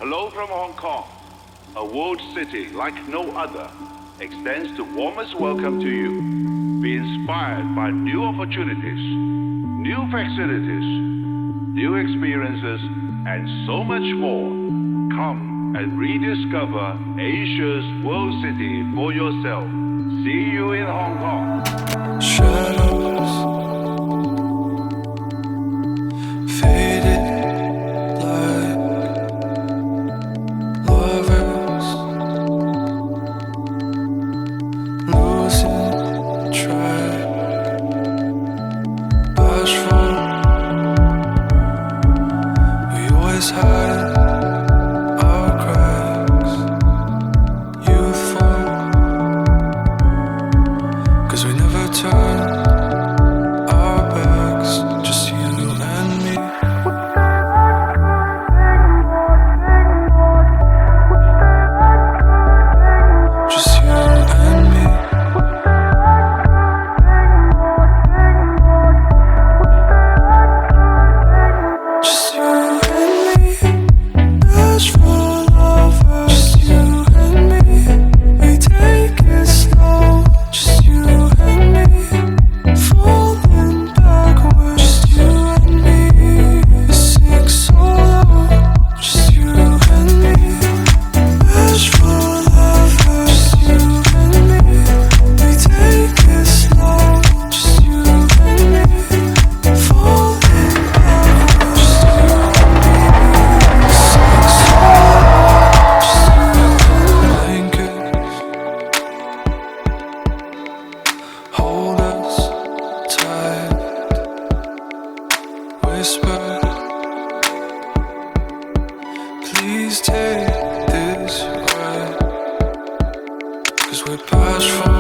Hello from Hong Kong, a world city like no other, extends the warmest welcome to you. Be inspired by new opportunities, new facilities, new experiences, and so much more. Come and rediscover Asia's world city for yourself. See you in Hong Kong. Shadows, faded light, lovers losing track, bashful. We always hide our cracks, youthful, 'cause we never turn our backs, just you and me. Just you and me. Just you and me. Bashful lovers. Just you and me. We take it slow. Just you and me. Falling backwards. Just you and me. We sing solo. Just you and me. Bashful lovers. Just you and me. We take it slow. Just you and me. Falling backwards. Just you and me. We sing solo. Just you and me. Blankets hold us tight. Whisper, please take this right, 'cause we're bashful.